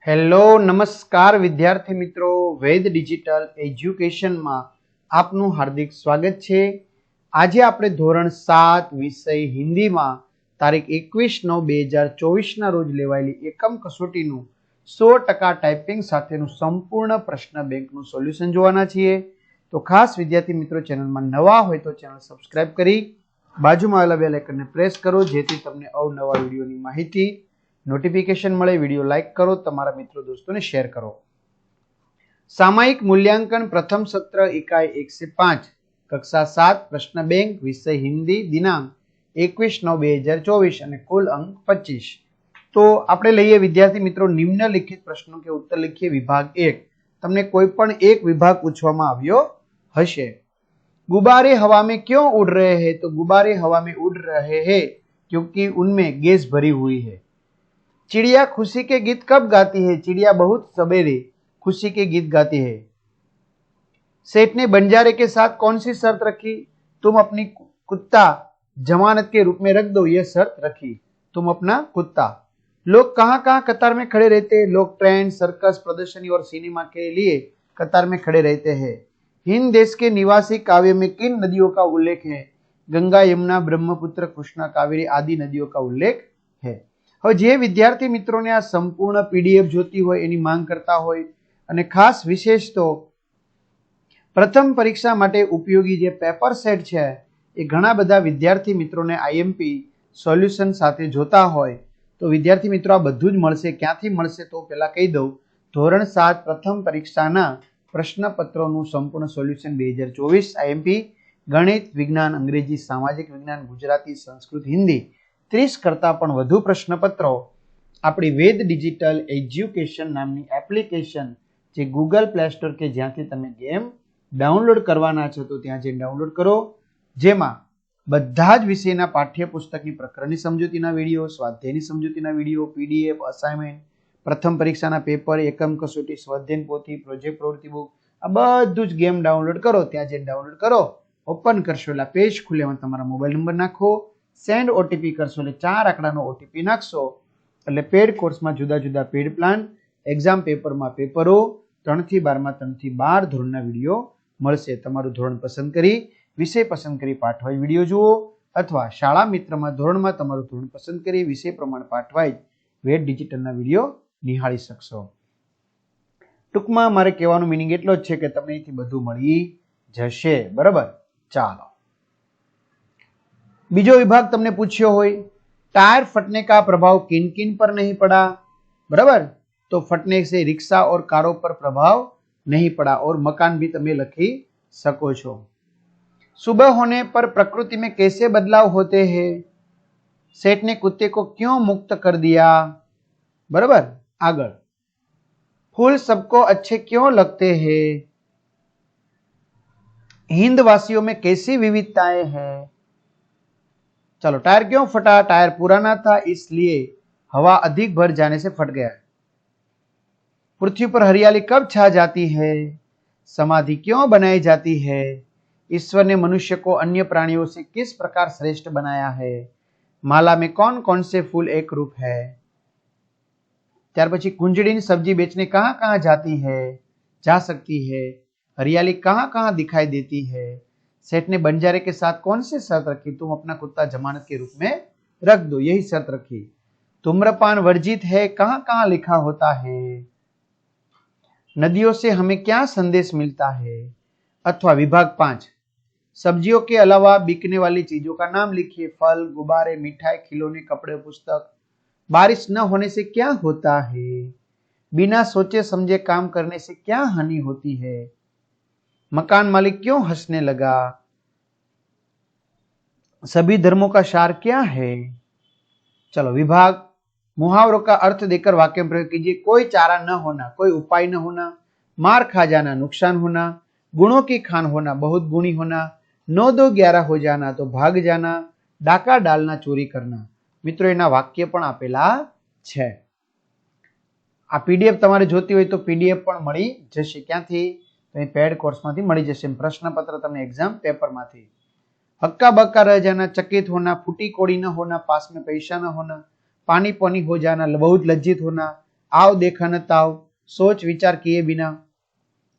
Hello નમસ્કાર વિદ્યાર્થી મિત્રો, વેદ ડિજિટલ એજ્યુકેશનમાં આપનું હાર્દિક સ્વાગત છે। આજે આપણે ધોરણ 7 વિષય હિન્દીમાં તારીખ 21/9/2024 ના રોજ લેવાયેલી એકમ કસોટીનું 100% ટાઈપિંગ સાથેનું સંપૂર્ણ પ્રશ્ન બેંકનું સોલ્યુશન જોવાના છીએ। તો ખાસ વિદ્યાર્થી મિત્રો, ચેનલમાં નવા હોય તો ચેનલ સબસ્ક્રાઇબ કરી બાજુમાં આવેલા બેલ આઇકનને પ્રેસ કરો, જેથી તમને અવનવા વિડીયોની માહિતી નોટિફિકેશન મળે। વિડીયો લાઈક કરો, તમારા મિત્રો દોસ્તોને શેર કરો। સામાયિક મૂલ્યાંકન પ્રથમ સત્ર ઇકાઈ 105 કક્ષા 7 પ્રશ્ન બેંક વિષય હિન્દી દિનાંક 21/9/2024 અને કુલ અંક 25। તો આપણે લઈએ વિદ્યાર્થી મિત્રો નિમ્નલિખિત પ્રશ્નો કે ઉત્તર લખીએ। વિભાગ 1, તમને કોઈ પણ એક વિભાગ પૂછવામાં આવ્યો હશે। गुब्बारे हवा में क्यों उड़ रहे हैं? तो गुब्बारे हवा में उड़ रहे हैं क्योंकि उनमें गैस भरी हुई है। चिड़िया खुशी के गीत कब गाती है? चिड़िया बहुत सवेरे खुशी के गीत गाती है। सेठ ने बंजारे के साथ कौन सी शर्त रखी? तुम अपनी कुत्ता जमानत के रूप में रख दो, यह शर्त रखी। तुम अपना कुत्ता। लोग कहाँ कहाँ कतार में खड़े रहते हैं? लोग ट्रेन, सर्कस, प्रदर्शनी और सिनेमा के लिए कतार में खड़े रहते हैं। हिंद देश के निवासी काव्य में किन नदियों का उल्लेख है? गंगा, यमुना, ब्रह्मपुत्र, कृष्णा, कावेरी आदि नदियों का उल्लेख है। હવે જે વિદ્યાર્થી મિત્રોને આ સંપૂર્ણ પીડીએફ જોતી હોય, એની માંગ કરતા હોય અને ખાસ વિશેષ તો પ્રથમ પરીક્ષા માટે ઉપયોગી જે પેપર સેટ છે એ ઘણા બધા વિદ્યાર્થી મિત્રોને આઈએમપી સોલ્યુશન સાથે જોતા હોય, તો વિદ્યાર્થી મિત્રો આ બધું જ મળશે। ક્યાંથી મળશે તો પહેલા કહી દઉં, ધોરણ 7 પ્રથમ પરીક્ષાના પ્રશ્નપત્રોનું સંપૂર્ણ સોલ્યુશન 2024 આઈએમપી ગણિત, વિજ્ઞાન, અંગ્રેજી, સામાજિક વિજ્ઞાન, ગુજરાતી, સંસ્કૃત, હિન્દી 30 કરતા પણ વધુ પ્રશ્નપત્રો આપણી વેદ ડિજિટલ એજ્યુકેશન નામની એપ્લિકેશન, જે ગૂગલ પ્લે સ્ટોર કે જ્યાંથી તમે ગેમ ડાઉનલોડ કરવાના છો તો ત્યાં જઈને ડાઉનલોડ કરો, જેમાં બધા જ વિષયના પાઠ્યપુસ્તકની પ્રકરણની સમજૂતીના વિડીયો, સ્વાધ્યાયની સમજૂતીના વિડીયો, પીડીએફ, અસાઇનમેન્ટ, પ્રથમ પરીક્ષાના પેપર, એકમ કસોટી, સ્વાધ્યાય પોથી, પ્રોજેક્ટ પ્રવૃત્તિ બુક, આ બધું જ ગેમ ડાઉનલોડ કરો। ત્યાં જઈને ડાઉનલોડ કરો, ઓપન કરશો એટલે પેજ ખુલે, એમાં તમારા મોબાઈલ નંબર નાખો, સેન્ડ ઓટીપી કરશો એટલે 4 આંકડાનો ઓટીપી નાખશો એટલે પેડ કોર્સમાં જુદા જુદા પેડ પ્લાન, એક્ઝામ પેપરમાં પેપરો, 3 થી 12 માં 3 થી 12 ધોરણના વિડીયો મળશે। તમારું ધોરણ પસંદ કરી, વિષય પસંદ કરી પાઠવાઈ વિડીયો જુઓ, અથવા શાળા મિત્રમાં ધોરણમાં તમારું ધોરણ પસંદ કરી વિષય પ્રમાણે પાઠવાઈ વેદ ડિજિટલના વિડીયો નિહાળી શકશો। ટૂંકમાં મારે કહેવાનો મિનિંગ એટલો જ છે કે તમને અહીંથી બધું મળી જશે, બરાબર। ચાલો, बीजो विभाग तमने पूछ्यो होय, टायर फटने का प्रभाव किन किन पर नहीं पड़ा? बराबर, तो फटने से रिक्शा और कारों पर प्रभाव नहीं पड़ा, और मकान भी तमे लखी सको छो। सुबह होने पर प्रकृति में कैसे बदलाव होते हैं? सेठ ने कुत्ते को क्यों मुक्त कर दिया? बराबर, आगळ, फूल सबको अच्छे क्यों लगते हैं? हिंद वासियों में कैसी विविधताएं हैं? चलो, टायर क्यों फटा? टायर पुराना था इसलिए हवा अधिक भर जाने से फट गया। पृथ्वी पर हरियाली कब छा जाती है? समाधि क्यों बनाई जाती है? ईश्वर ने मनुष्य को अन्य प्राणियों से किस प्रकार श्रेष्ठ बनाया है? माला में कौन कौन से फूल एक रूप है? त्यार पछी कुंजड़ी सब्जी बेचने कहां कहां जाती है, जा सकती है? हरियाली कहां कहां दिखाई देती है? सेठ ने बंजारे के साथ कौन सी शर्त रखी? तुम अपना कुत्ता जमानत के रूप में रख दो, यही शर्त रखी। धूम्रपान वर्जित है, कहां कहां लिखा होता है? नदियों से हमें क्या संदेश मिलता है? अथवा विभाग 5, सब्जियों के अलावा बिकने वाली चीजों का नाम लिखिए। फल, गुब्बारे, मिठाई, खिलौने, कपड़े, पुस्तक। बारिश न होने से क्या होता है? बिना सोचे समझे काम करने से क्या हानि होती है? मकान मालिक क्यों हंसने लगा? सभी धर्मों का सार क्या है? चलो, विभाग मुहावरों का अर्थ देकर वाक्य में प्रयोग कीजिए। कोई चारा न होना, कोई उपाय न होना, मार खा जाना, नुकसान होना, गुणों की खान होना, बहुत गुणी होना, 9-2-11 हो जाना तो भाग जाना, डाका डालना, चोरी करना। मित्रों, एना वाक्य पण आपेला छे। आ पीडीएफ तमारे जोती होय तो पीडीएफ पण मळी जशे। क्यांथी? तो पेड कोर्स मांथी मळी जशे। प्रश्नपत्र तमने एग्जाम पेपर मांथी। हक्का बक्का रह जाना, चकित होना, फूटी कोड़ी न होना, पास में पैसा न होना, पानी पानी हो जाना, बहुत लज्जित होना, आव देखा न ताव, सोच विचार किए बिना,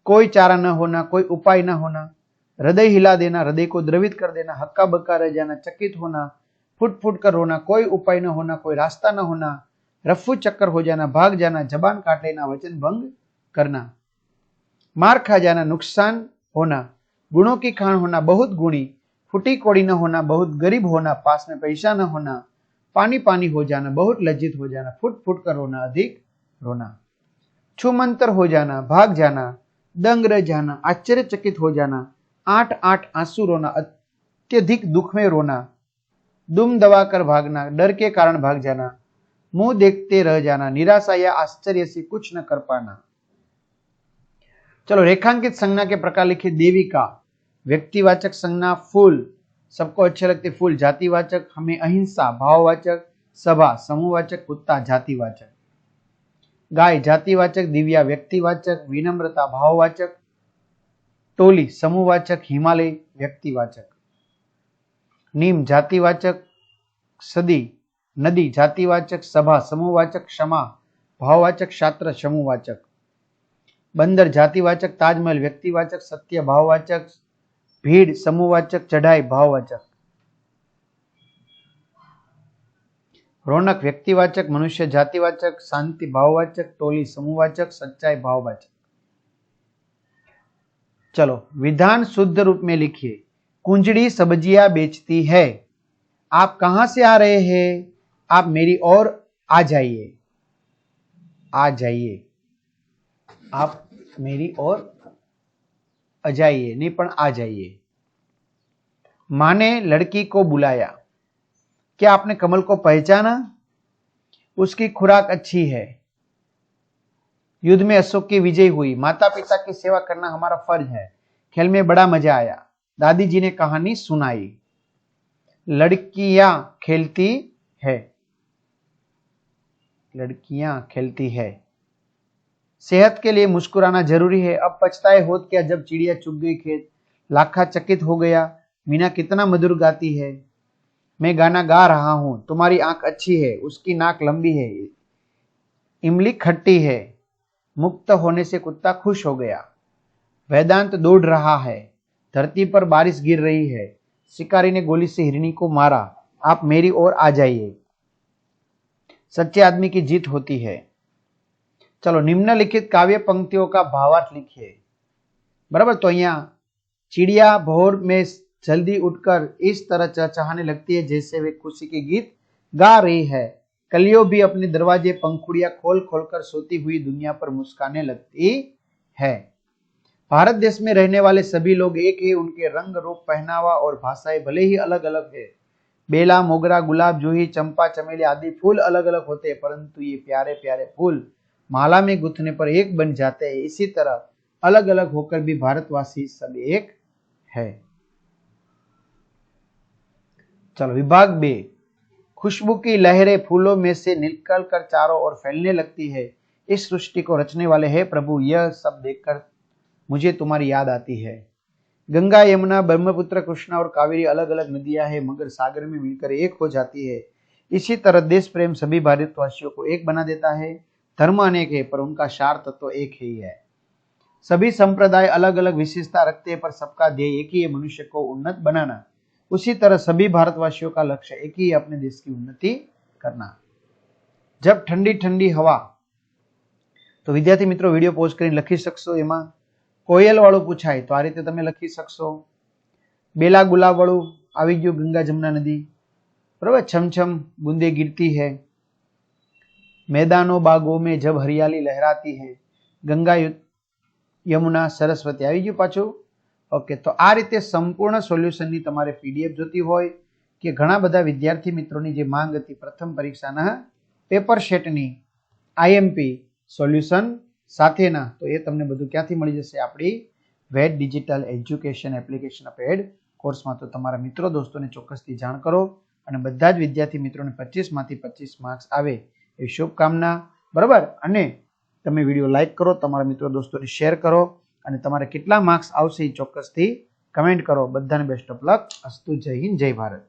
कोई चारा न होना, कोई उपाय न होना, हृदय हिला देना, हृदय को द्रवित कर देना, हक्का बक्का रह जाना, चकित होना, फुट फुट कर रोना, कोई उपाय न होना, कोई रास्ता न होना, रफ्फू चक्कर हो जाना, भाग जाना, जबान काट लेना, वचन भंग करना, मार खा जाना, नुकसान होना, गुणों की खान होना, बहुत गुणी, फूटी कोड़ी न होना, बहुत गरीब होना, पास में पैसा न होना, पानी पानी हो जाना, बहुत लज्जित हो जाना, फुट फुट कर रोना, अधिक रोना, छूमंतर हो जाना, भाग जाना, दंग रह जाना, आश्चर्यचकित हो जाना, 8-8 आंसू रोना, अत्यधिक दुख में रोना, दुम दबा कर भागना, डर के कारण भाग जाना, मुंह देखते रह जाना, निराशा या आश्चर्य से कुछ न कर पाना। चलो रेखांकित संज्ञा के प्रकार लिखिए। देविका व्यक्तिवाचक संज्ञा फूल, सबको अच्छे लगते फूल, जातिवाचक हमें अहिंसा, भाववाचक सभा, समूहवाचक कुत्ता, जातिवाचक। गाय जातिवाचक, दिव्या व्यक्तिवाचक, विनम्रता भाववाचक, टोली समूहवाचक, हिमालय व्यक्तिवाचक। नीम जातिवाचक, सदी नदी जातिवाचक, सभा समूहवाचक, क्षमा भाववाचक, शास्त्र समूहवाचक। बंदर जातिवाचक, ताजमहल व्यक्तिवाचक, सत्य भाववाचक, भीड़ समूहवाचक, चढ़ाई भाववाचक। रौनक व्यक्तिवाचक, मनुष्य जातिवाचक, शांति भाववाचक, टोली समूहवाचक, सच्चाई भाववाचक। चलो विधान शुद्ध रूप में लिखिए। कुंजड़ी सब्जियां बेचती है। आप कहां से आ रहे हैं? आप मेरी ओर आ जाइए, आ जाइए, आप मेरी ओर आ जाइए, नहीं पण आ जाइए। मां ने लड़की को बुलाया। क्या आपने कमल को पहचाना? उसकी खुराक अच्छी है। युद्ध में अशोक की विजय हुई। माता पिता की सेवा करना हमारा फर्ज है। खेल में बड़ा मजा आया। दादी जी ने कहानी सुनाई। लड़कियां खेलती है, लड़कियां खेलती है। सेहत के लिए मुस्कुराना जरूरी है। अब पछताए होत क्या जब चिड़िया चुग गई खेत। लाखा चकित हो गया, मीना कितना मधुर गाती है। मैं गाना गा रहा हूं, तुम्हारी आंख अच्छी है, उसकी नाक लंबी है, इमली खट्टी है। मुक्त होने से कुत्ता खुश हो गया। वेदांत दौड़ रहा है। धरती पर बारिश गिर रही है। शिकारी ने गोली से हिरनी को मारा। आप मेरी ओर आ जाइए। सच्चे आदमी की जीत होती है। चलो निम्नलिखित काव्य पंक्तियों का भावार्थ लिखिए। बराबर, तो यहाँ चिड़िया भोर में जल्दी उठकर इस तरह चहचहाने लगती है जैसे वे खुशी के गीत गा रही है। कलियों भी अपने दरवाजे पंखुड़ियां खोल खोलकर सोती हुई दुनिया पर मुस्काने लगती है। भारत देश में रहने वाले सभी लोग एक ही, उनके रंग रूप पहनावा और भाषाएं भले ही अलग अलग है। बेला, मोगरा, गुलाब, जूही, चंपा, चमेली आदि फूल अलग अलग होते हैं, परंतु ये प्यारे प्यारे फूल माला में गुथने पर एक बन जाते हैं। इसी तरह अलग अलग होकर भी भारतवासी सब एक है। चलो विभाग बे। खुशबू की लहरें फूलों में से निकल कर चारों ओर फैलने लगती है। इस सृष्टि को रचने वाले हैं प्रभु, यह सब देखकर मुझे तुम्हारी याद आती है। गंगा, यमुना, ब्रह्मपुत्र, कृष्णा और कावेरी अलग अलग नदियां हैं, मगर सागर में मिलकर एक हो जाती है। इसी तरह देश प्रेम सभी भारतवासियों को एक बना देता है। धर्म अनेक है पर उनका सार तत्व एक ही है। सभी संप्रदाय अलग अलग विशेषता रखते हैं पर सबका ध्येय एक ही है, मनुष्य को उन्नत बनाना। उसी तरह सभी भारतवासियों का लक्ष्य एक ही है, अपने देश की उन्नति करना। जब ठंडी ठंडी हवा, तो विद्यार्थी मित्रों विडियो पॉज કરીને लखी શકશો। એમાં કોયલ વાળું પૂછાય તો આ રીતે તમે લખી શકશો। बेला गुलाब वाળું આવી ગયું, गंगा जमुना नदी, बराबर। छमछम बूंदे गिरती है। मैदानों बागों में जब हरियाली लहराती है। गंगा यमुना सरस्वती આવી ગયું પાછું। ओके, तो आ रीते संपूर्ण सोल्यूशननी तमारे पीडीएफ जोती होय कि घणा बधा विद्यार्थी मित्रोनी जे मांग हती प्रथम परीक्षाना पेपर सेटनी आईएमपी सोल्यूशन साथेना, तो ये तमने बधुं क्यांथी मळी जशे? आपणी वेद डिजिटल एज्युकेशन एप्लिकेशन पेड कोर्समां। तो तमारा मित्रो दोस्तोने चोक्कसथी जाण करो अने बधा ज विद्यार्थी मित्रोने 25 मांथी 25 मार्क्स आवे एवी शुभकामना, बराबर। अने तमे विडियो लाइक करो, तमारा मित्रो दोस्तोने शेर करो અને તમારે કેટલા માર્ક્સ આવશે એ ચોક્કસથી કમેન્ટ કરો। બધાને બેસ્ટ ઓફ લક। અસ્તુ, જય હિન્દ, જય ભારત।